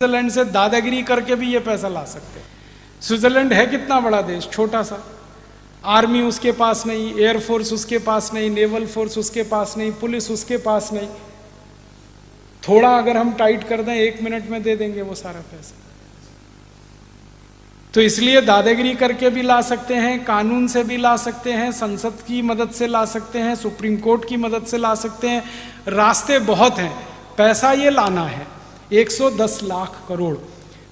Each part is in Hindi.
स्विट्जरलैंड से दादागिरी करके भी ये पैसा ला सकते हैं। स्विट्जरलैंड है कितना बड़ा देश, छोटा सा, आर्मी उसके पास नहीं, एयरफोर्स उसके पास नहीं, नेवल फोर्स उसके पास नहीं, पुलिस उसके पास नहीं। थोड़ा अगर हम टाइट कर दें 1 मिनट में दे देंगे वो सारा पैसा। तो इसलिए दादागिरी करके भी ला सकते हैं, कानून से भी ला सकते हैं, संसद की मदद से ला सकते हैं, सुप्रीम कोर्ट की मदद से ला सकते हैं। रास्ते बहुत हैं, पैसा ये लाना है 110 लाख करोड़।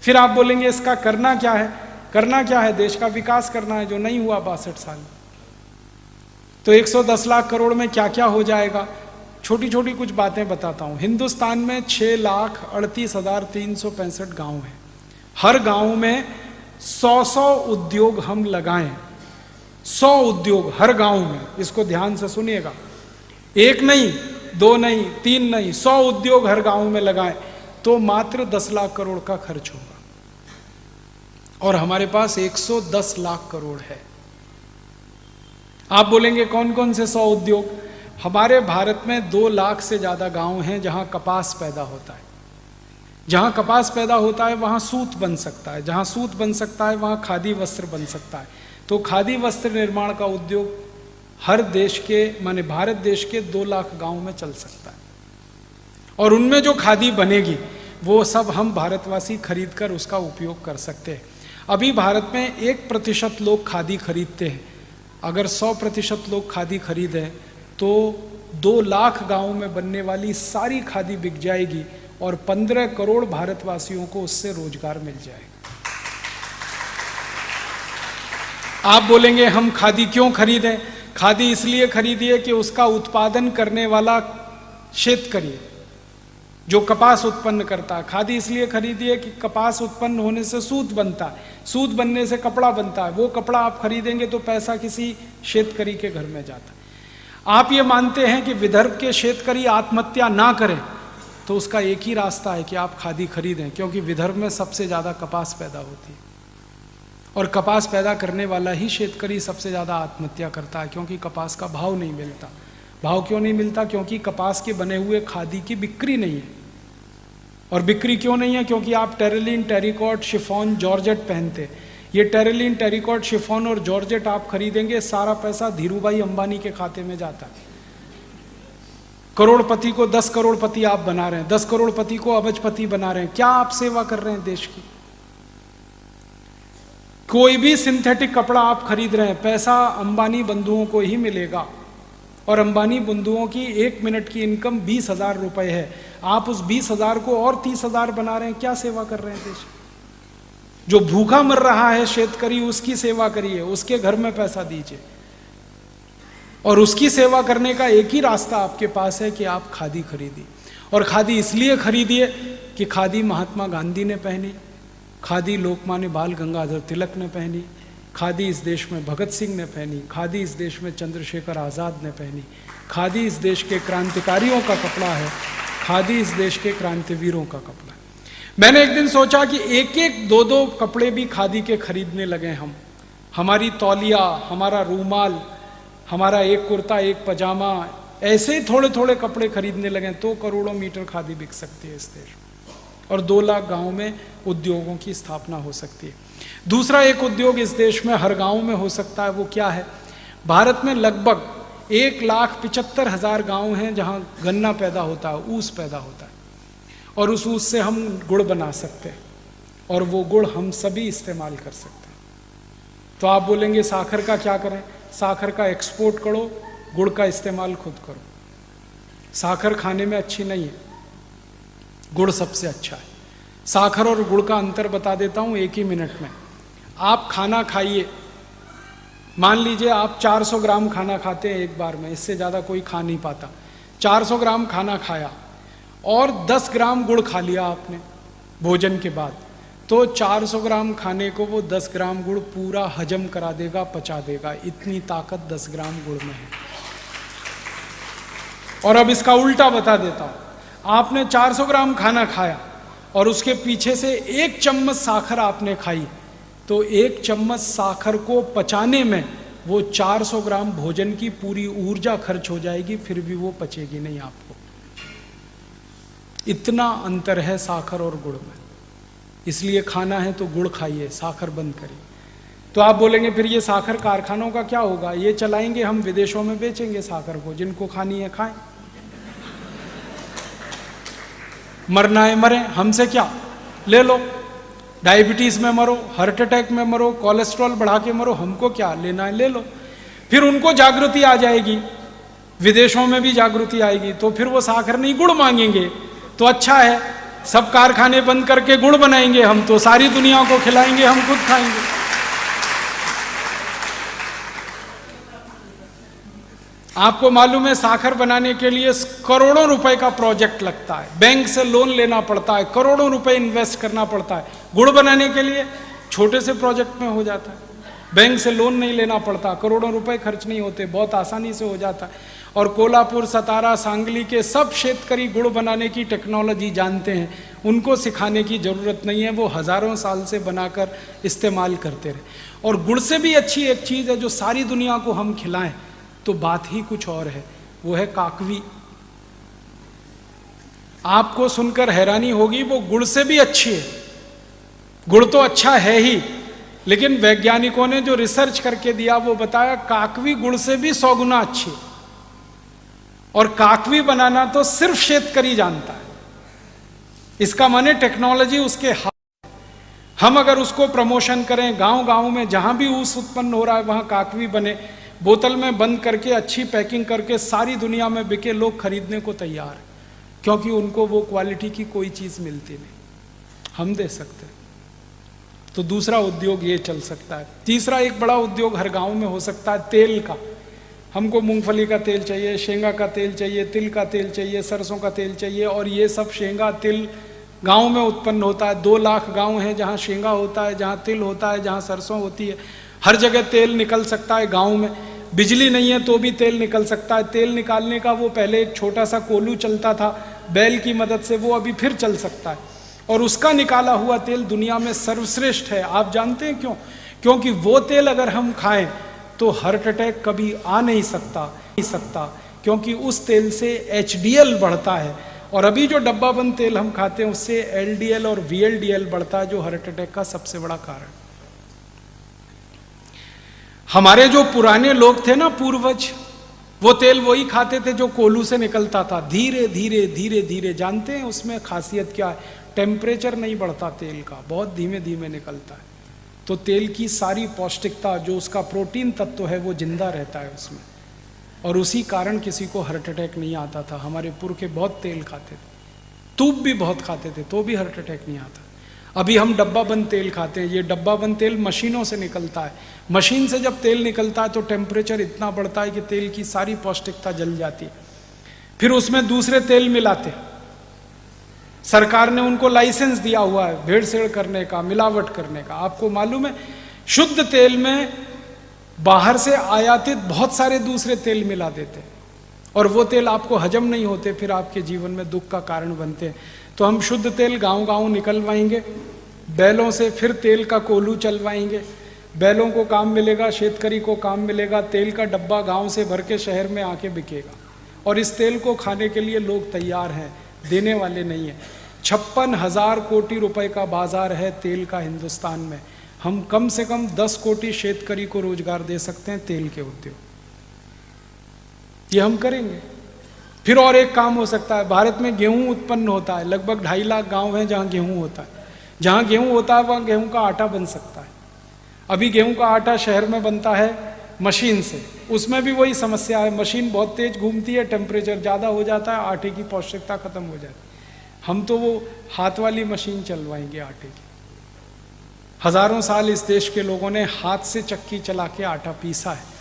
फिर आप बोलेंगे इसका करना क्या है? करना क्या है? देश का विकास करना है, जो नहीं हुआ 62 साल में। तो 110 लाख करोड़ में क्या क्या हो जाएगा? छोटी छोटी कुछ बातें बताता हूं। हिंदुस्तान में 6,38,365 गांव हैं। हर गांव में 100 उद्योग हम लगाएं, 100 उद्योग हर गांव में। इसको ध्यान से सुनिएगा, 1 नहीं, 2 नहीं, 3 नहीं, 100 उद्योग हर गांव में लगाएं तो मात्र 10 लाख करोड़ का खर्च होगा। और हमारे पास 110 लाख करोड़ है। आप बोलेंगे कौन कौन से 100 उद्योग? हमारे भारत में 2 लाख से ज्यादा गांव हैं जहां कपास पैदा होता है। जहां कपास पैदा होता है वहां सूत बन सकता है, जहां सूत बन सकता है वहां खादी वस्त्र बन सकता है। तो खादी वस्त्र निर्माण का उद्योग हर देश के, माने भारत देश के 2 लाख गांव में चल सकता है। और उनमें जो खादी बनेगी वो सब हम भारतवासी खरीद कर उसका उपयोग कर सकते हैं। अभी भारत में 1% लोग खादी खरीदते हैं। अगर 100% लोग खादी खरीदें तो 2 लाख गांव में बनने वाली सारी खादी बिक जाएगी और 15 करोड़ भारतवासियों को उससे रोजगार मिल जाएगा। आप बोलेंगे हम खादी क्यों खरीदें? खादी इसलिए खरीदिए कि उसका उत्पादन करने वाला शेतकरी जो कपास उत्पन्न करता है। खादी इसलिए खरीदिए कि कपास उत्पन्न होने से सूत बनता है, सूत बनने से कपड़ा बनता है। वो कपड़ा आप खरीदेंगे तो पैसा किसी शेतकरी के घर में जाता है। आप ये मानते हैं कि विदर्भ के शेतकरी आत्महत्या ना करें तो उसका एक ही रास्ता है कि आप खादी खरीदें, क्योंकि विदर्भ में सबसे ज़्यादा कपास पैदा होती है और कपास पैदा करने वाला ही शेतकरी सबसे ज़्यादा आत्महत्या करता है, क्योंकि कपास का भाव नहीं मिलता। भाव क्यों नहीं मिलता? क्योंकि कपास के बने हुए खादी की बिक्री नहीं है। और बिक्री क्यों नहीं है? क्योंकि आप टेरिलीन, टेरिकॉट, शिफॉन, जॉर्जेट पहनते। ये टेरिलीन, टेरिकॉट, शिफॉन और जॉर्जेट आप खरीदेंगे, सारा पैसा धीरूभाई अंबानी के खाते में जाता है। करोड़पति को 10 करोड़पति आप बना रहे हैं, 10 करोड़पति को अबजपति बना रहे हैं। क्या आप सेवा कर रहे हैं देश की? कोई भी सिंथेटिक कपड़ा आप खरीद रहे हैं, पैसा अंबानी बंधुओं को ही मिलेगा। और अंबानी बंधुओं की 1 मिनट की इनकम 20,000 रुपए है। आप उस 20,000 को और 30,000 बना रहे हैं। क्या सेवा कर रहे हैं देश? जो भूखा मर रहा है शेतकरी, उसकी सेवा करिए, उसके घर में पैसा दीजिए। और उसकी सेवा करने का एक ही रास्ता आपके पास है कि आप खादी खरीदिए। और खादी इसलिए खरीदिए कि खादी महात्मा गांधी ने पहनी, खादी लोकमान्य बाल गंगाधर तिलक ने पहनी, खादी इस देश में भगत सिंह ने पहनी, खादी इस देश में चंद्रशेखर आज़ाद ने पहनी, खादी इस देश के क्रांतिकारियों का कपड़ा है, खादी इस देश के क्रांतिवीरों का कपड़ा है। मैंने एक दिन सोचा कि 1-1, 2-2 कपड़े भी खादी के खरीदने लगे हम। हमारी तौलिया, हमारा रूमाल, हमारा एक कुर्ता, एक पजामा, ऐसे ही थोड़े थोड़े कपड़े खरीदने लगे तो करोड़ों मीटर खादी बिक सकती है इस देश में। और 2 लाख गाँव में उद्योगों की स्थापना हो सकती है। दूसरा एक उद्योग इस देश में हर गांव में हो सकता है। वो क्या है? भारत में लगभग 1,75,000 गांव हैं जहां गन्ना पैदा होता है, ऊस पैदा होता है। और उस ऊस से हम गुड़ बना सकते हैं और वो गुड़ हम सभी इस्तेमाल कर सकते हैं। तो आप बोलेंगे साखर का क्या करें? साखर का एक्सपोर्ट करो, गुड़ का इस्तेमाल खुद करो। साखर खाने में अच्छी नहीं है, गुड़ सबसे अच्छा है। साखर और गुड़ का अंतर बता देता हूं 1 ही मिनट में। आप खाना खाइए, मान लीजिए आप 400 ग्राम खाना खाते हैं एक बार में, इससे ज़्यादा कोई खा नहीं पाता। 400 ग्राम खाना खाया और 10 ग्राम गुड़ खा लिया आपने भोजन के बाद, तो 400 ग्राम खाने को वो 10 ग्राम गुड़ पूरा हजम करा देगा, पचा देगा। इतनी ताकत 10 ग्राम गुड़ में है। और अब इसका उल्टा बता देता हूं। आपने 400 ग्राम खाना खाया और उसके पीछे से 1 चम्मच साखर आपने खाई, तो 1 चम्मच साखर को पचाने में वो 400 ग्राम भोजन की पूरी ऊर्जा खर्च हो जाएगी, फिर भी वो पचेगी नहीं आपको। इतना अंतर है साखर और गुड़ में। इसलिए खाना है तो गुड़ खाइए, साखर बंद करिए। तो आप बोलेंगे फिर ये साखर कारखानों का क्या होगा? ये चलाएंगे हम, विदेशों में बेचेंगे साखर को, जिनको खानी है खाएं, मरना है मरे, हमसे क्या, ले लो। डायबिटीज में मरो, हार्ट अटैक में मरो, कोलेस्ट्रॉल बढ़ा के मरो, हमको क्या, लेना है ले लो। फिर उनको जागृति आ जाएगी, विदेशों में भी जागृति आएगी, तो फिर वो साखर नहीं गुड़ मांगेंगे। तो अच्छा है, सब कारखाने बंद करके गुड़ बनाएंगे हम, तो सारी दुनिया को खिलाएंगे, हम खुद खाएंगे। आपको मालूम है साखर बनाने के लिए करोड़ों रुपए का प्रोजेक्ट लगता है, बैंक से लोन लेना पड़ता है, करोड़ों रुपए इन्वेस्ट करना पड़ता है। गुड़ बनाने के लिए छोटे से प्रोजेक्ट में हो जाता है, बैंक से लोन नहीं लेना पड़ता, करोड़ों रुपए खर्च नहीं होते, बहुत आसानी से हो जाता है। और कोल्हापुर, सतारा, सांगली के सब शेतकरी गुड़ बनाने की टेक्नोलॉजी जानते हैं, उनको सिखाने की जरूरत नहीं है, वो हजारों साल से बनाकर इस्तेमाल करते रहे। और गुड़ से भी अच्छी एक चीज है जो सारी दुनिया को हम खिलाएं तो बात ही कुछ और है, वो है काकवी। आपको सुनकर हैरानी होगी, वो गुड़ से भी अच्छी है। गुड़ तो अच्छा है ही, लेकिन वैज्ञानिकों ने जो रिसर्च करके दिया वो बताया काकवी गुड़ से भी 100 गुना अच्छी है। और काकवी बनाना तो सिर्फ शेतकरी जानता है, इसका माने टेक्नोलॉजी उसके हाथ। हम अगर उसको प्रमोशन करें, गांव गांव में जहां भी ऊस उत्पन्न हो रहा है वहां काकवी बने, बोतल में बंद करके अच्छी पैकिंग करके सारी दुनिया में बिके, लोग खरीदने को तैयार हैं, क्योंकि उनको वो क्वालिटी की कोई चीज मिलती नहीं, हम दे सकते। तो दूसरा उद्योग ये चल सकता है। तीसरा एक बड़ा उद्योग हर गांव में हो सकता है, तेल का। हमको मूंगफली का तेल चाहिए, शेंगा का तेल चाहिए, तिल का तेल चाहिए, सरसों का तेल चाहिए, और ये सब शेंगा तिल गांव में उत्पन्न होता है। 2 लाख गांव हैं जहां शेंगा होता है, जहां तिल होता है, जहां सरसों होती है। हर जगह तेल निकल सकता है गांव में। बिजली नहीं है तो भी तेल निकल सकता है। तेल निकालने का वो पहले एक छोटा सा कोलू चलता था बैल की मदद से, वो अभी फिर चल सकता है, और उसका निकाला हुआ तेल दुनिया में सर्वश्रेष्ठ है। आप जानते हैं क्यों? क्योंकि वो तेल अगर हम खाएं तो हार्ट अटैक कभी आ नहीं सकता, क्योंकि उस तेल से HDL बढ़ता है, और अभी जो डब्बा बंद तेल हम खाते हैं उससे LDL और VLDL बढ़ता है, जो हार्ट अटैक का सबसे बड़ा कारण। हमारे जो पुराने लोग थे ना, पूर्वज, वो तेल वही खाते थे जो कोलू से निकलता था। धीरे धीरे धीरे धीरे, जानते हैं उसमें खासियत क्या है? टेम्परेचर नहीं बढ़ता तेल का, बहुत धीमे धीमे निकलता है। तो तेल की सारी पौष्टिकता, जो उसका प्रोटीन तत्व है, वो जिंदा रहता है उसमें, और उसी कारण किसी को हार्ट अटैक नहीं आता था। हमारे पुरखे बहुत तेल खाते थे, तूप भी बहुत खाते थे, तो भी हार्ट अटैक नहीं आता। अभी हम डब्बा बंद तेल खाते हैं, ये डब्बा बंद तेल मशीनों से निकलता है। मशीन से जब तेल निकलता है तो टेम्परेचर इतना बढ़ता है कि तेल की सारी पौष्टिकता जल जाती है। फिर उसमें दूसरे तेल मिलाते, सरकार ने उनको लाइसेंस दिया हुआ है भेड़सेड़ करने का, मिलावट करने का। आपको मालूम है, शुद्ध तेल में बाहर से आयातित बहुत सारे दूसरे तेल मिला देते हैं, और वो तेल आपको हजम नहीं होते, फिर आपके जीवन में दुख का कारण बनते हैं। तो हम शुद्ध तेल गांव गांव निकलवाएंगे, बैलों से फिर तेल का कोलू चलवाएंगे, बैलों को काम मिलेगा, शेतकरी को काम मिलेगा, तेल का डब्बा गांव से भर के शहर में आके बिकेगा, और इस तेल को खाने के लिए लोग तैयार हैं, देने वाले नहीं है। 56,000 कोटी रुपए का बाजार है तेल का हिंदुस्तान में। हम कम से कम 10 कोटी शेतकरी को रोजगार दे सकते हैं तेल के उद्योग, ये हम करेंगे। फिर और एक काम हो सकता है, भारत में गेहूं उत्पन्न होता है, लगभग 2.5 लाख गांव हैं जहां गेहूं होता है। जहां गेहूं होता है वहां गेहूं का आटा बन सकता है। अभी गेहूं का आटा शहर में बनता है मशीन से, उसमें भी वही समस्या है, मशीन बहुत तेज घूमती है, टेम्परेचर ज़्यादा हो जाता है, आटे की पौष्टिकता खत्म हो जाती है। हम तो वो हाथ वाली मशीन चलवाएंगे आटे की। हजारों साल इस देश के लोगों ने हाथ से चक्की चला के आटा पीसा है,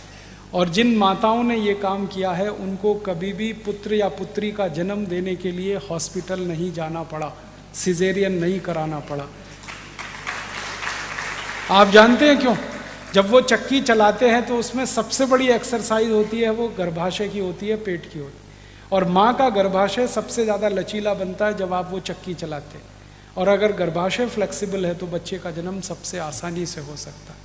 और जिन माताओं ने ये काम किया है उनको कभी भी पुत्र या पुत्री का जन्म देने के लिए हॉस्पिटल नहीं जाना पड़ा, सिजेरियन नहीं कराना पड़ा। आप जानते हैं क्यों? जब वो चक्की चलाते हैं तो उसमें सबसे बड़ी एक्सरसाइज होती है, वो गर्भाशय की होती है, पेट की होती है, और माँ का गर्भाशय सबसे ज़्यादा लचीला बनता है जब आप वो चक्की चलाते हैं, और अगर गर्भाशय फ्लेक्सिबल है तो बच्चे का जन्म सबसे आसानी से हो सकता है।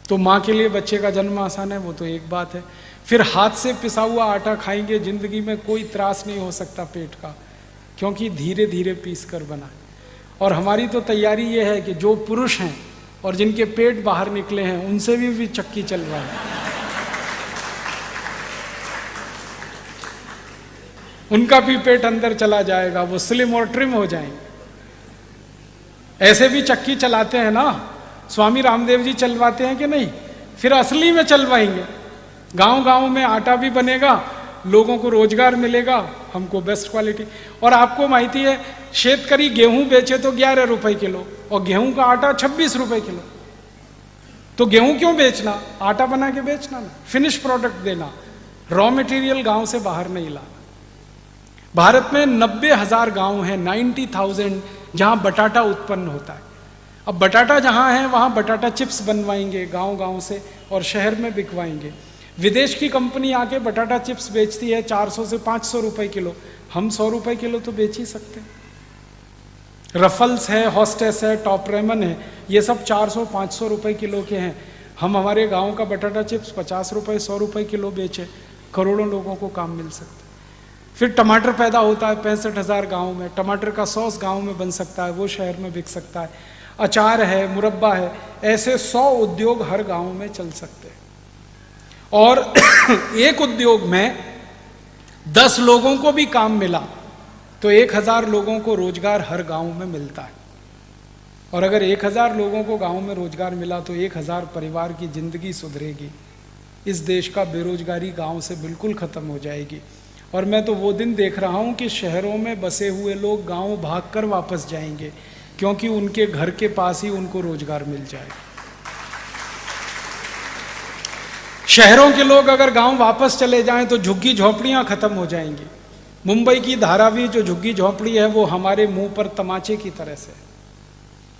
तो माँ के लिए बच्चे का जन्म आसान है, वो तो एक बात है। फिर हाथ से पिसा हुआ आटा खाएंगे, जिंदगी में कोई त्रास नहीं हो सकता पेट का, क्योंकि धीरे धीरे पीस कर बना है। और हमारी तो तैयारी ये है कि जो पुरुष हैं और जिनके पेट बाहर निकले हैं उनसे भी चक्की चलवाएं। उनका भी पेट अंदर चला जाएगा, वो स्लिम और ट्रिम हो जाएंगे। ऐसे भी चक्की चलाते हैं ना, स्वामी रामदेव जी चलवाते हैं कि नहीं? फिर असली में चलवाएंगे। गांव गांव में आटा भी बनेगा, लोगों को रोजगार मिलेगा, हमको बेस्ट क्वालिटी। और आपको माहिती है, शेतकरी गेहूं बेचे तो 11 रुपए किलो और गेहूं का आटा 26 रुपए किलो। तो गेहूं क्यों बेचना? आटा बना के बेचना ना, फिनिश प्रोडक्ट देना, रॉ मटेरियल गांव से बाहर नहीं लाना। भारत में 90,000 गांव हैं, 90,000, जहां बटाटा उत्पन्न होता है। अब बटाटा जहां है वहां बटाटा चिप्स बनवाएंगे गांव गांव से और शहर में बिकवाएंगे। विदेश की कंपनी आके बटाटा चिप्स बेचती है 400 से 500 रुपए किलो, हम 100 रुपए किलो तो बेच ही सकते हैं। रफल्स है, हॉस्टेस है, टॉप रेमन है, ये सब 400-500 रुपए किलो के हैं। हम हमारे गांव का बटाटा चिप्स 50 रुपए 100 रुपए किलो बेचे, करोड़ों लोगों को काम मिल सकता है। फिर टमाटर पैदा होता है 65,000 गाँव में, टमाटर का सॉस गाँव में बन सकता है, वो शहर में बिक सकता है। अचार है, मुरब्बा है, ऐसे 100 उद्योग हर गाँव में चल सकते हैं। और एक उद्योग में 10 लोगों को भी काम मिला तो 1000 लोगों को रोजगार हर गांव में मिलता है। और अगर 1000 लोगों को गांव में रोजगार मिला तो 1000 परिवार की जिंदगी सुधरेगी। इस देश का बेरोजगारी गांव से बिल्कुल खत्म हो जाएगी। और मैं तो वो दिन देख रहा हूं कि शहरों में बसे हुए लोग गांव भागकर वापस जाएंगे, क्योंकि उनके घर के पास ही उनको रोजगार मिल जाएगा। शहरों के लोग अगर गांव वापस चले जाएं तो झुग्गी झोंपड़ियां खत्म हो जाएंगी। मुंबई की धारावी जो झुग्गी झोंपड़ी है वो हमारे मुंह पर तमाचे की तरह से,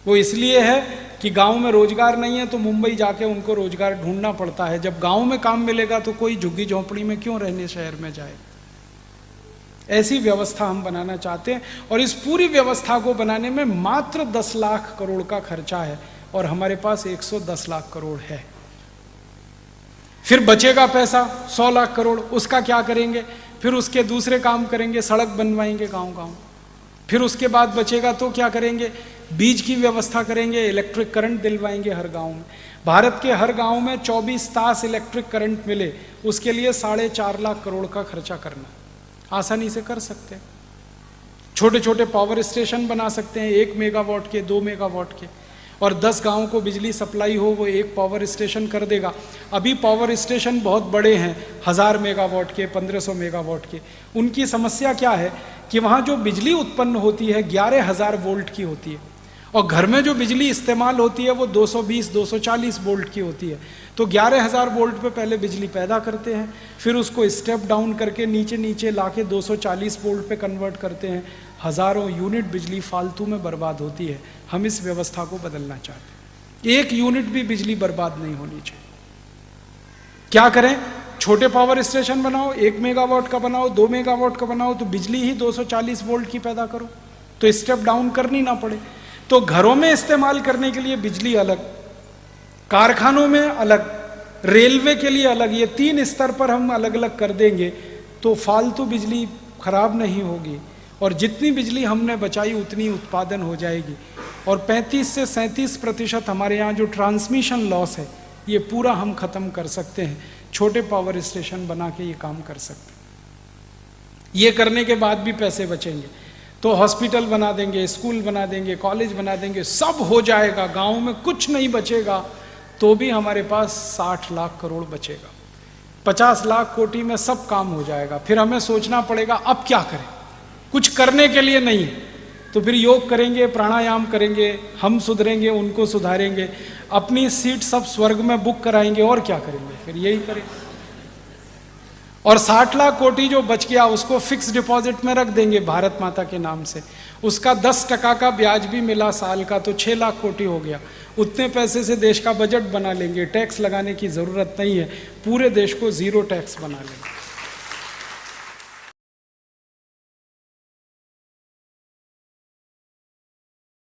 वो इसलिए है कि गांव में रोजगार नहीं है तो मुंबई जाके उनको रोजगार ढूंढना पड़ता है। जब गांव में काम मिलेगा तो कोई झुग्गी झोंपड़ी में क्यों रहने शहर में जाए। ऐसी व्यवस्था हम बनाना चाहते हैं और इस पूरी व्यवस्था को बनाने में मात्र 10 लाख करोड़ का खर्चा है और हमारे पास 110 लाख करोड़ है। फिर बचेगा पैसा 100 लाख करोड़, उसका क्या करेंगे? फिर उसके दूसरे काम करेंगे, सड़क बनवाएंगे गांव गांव। फिर उसके बाद बचेगा तो क्या करेंगे? बीज की व्यवस्था करेंगे, इलेक्ट्रिक करंट दिलवाएंगे हर गांव में। भारत के हर गांव में 24 तास इलेक्ट्रिक करंट मिले, उसके लिए 4.5 लाख करोड़ का खर्चा करना आसानी से कर सकते हैं। छोटे छोटे पावर स्टेशन बना सकते हैं, 1 मेगावाट के, 2 मेगावाट के, और 10 गांवों को बिजली सप्लाई हो वो एक पावर स्टेशन कर देगा। अभी पावर स्टेशन बहुत बड़े हैं, 1000 मेगावाट के, 1500 मेगावाट के। उनकी समस्या क्या है कि वहाँ जो बिजली उत्पन्न होती है 11,000 वोल्ट की होती है और घर में जो बिजली इस्तेमाल होती है वो 220-240 वोल्ट की होती है। तो 11,000 वोल्ट पे पहले बिजली पैदा करते हैं, फिर उसको स्टेप डाउन करके नीचे नीचे लाके 240 वोल्ट पे कन्वर्ट करते हैं। हज़ारों यूनिट बिजली फालतू में बर्बाद होती है। हम इस व्यवस्था को बदलना चाहते हैं। 1 यूनिट भी बिजली बर्बाद नहीं होनी चाहिए। क्या करें? छोटे पावर स्टेशन बनाओ, 1 मेगावाट का बनाओ, 2 मेगावाट का बनाओ, तो बिजली ही 240 वोल्ट की पैदा करो, तो स्टेप डाउन करनी ना पड़े। तो घरों में इस्तेमाल करने के लिए बिजली अलग, कारखानों में अलग, रेलवे के लिए अलग, ये 3 स्तर पर हम अलग अलग कर देंगे तो फालतू बिजली खराब नहीं होगी और जितनी बिजली हमने बचाई उतनी उत्पादन हो जाएगी। और 35 से 37% हमारे यहाँ जो ट्रांसमिशन लॉस है ये पूरा हम खत्म कर सकते हैं। छोटे पावर स्टेशन बना के ये काम कर सकते हैं। ये करने के बाद भी पैसे बचेंगे तो हॉस्पिटल बना देंगे, स्कूल बना देंगे, कॉलेज बना देंगे, सब हो जाएगा। गांव में कुछ नहीं बचेगा तो भी हमारे पास 60 लाख करोड़ बचेगा। 50 लाख कोटि में सब काम हो जाएगा। फिर हमें सोचना पड़ेगा अब क्या करें, कुछ करने के लिए नहीं, तो फिर योग करेंगे, प्राणायाम करेंगे, हम सुधरेंगे, उनको सुधारेंगे, अपनी सीट सब स्वर्ग में बुक कराएंगे और क्या करेंगे, फिर यही करेंगे। और 60 लाख कोटि जो बच गया उसको फिक्स डिपॉजिट में रख देंगे भारत माता के नाम से, उसका 10% का ब्याज भी मिला साल का तो 6 लाख कोटि हो गया। उतने पैसे से देश का बजट बना लेंगे, टैक्स लगाने की जरूरत नहीं है, पूरे देश को 0 टैक्स बना लेंगे।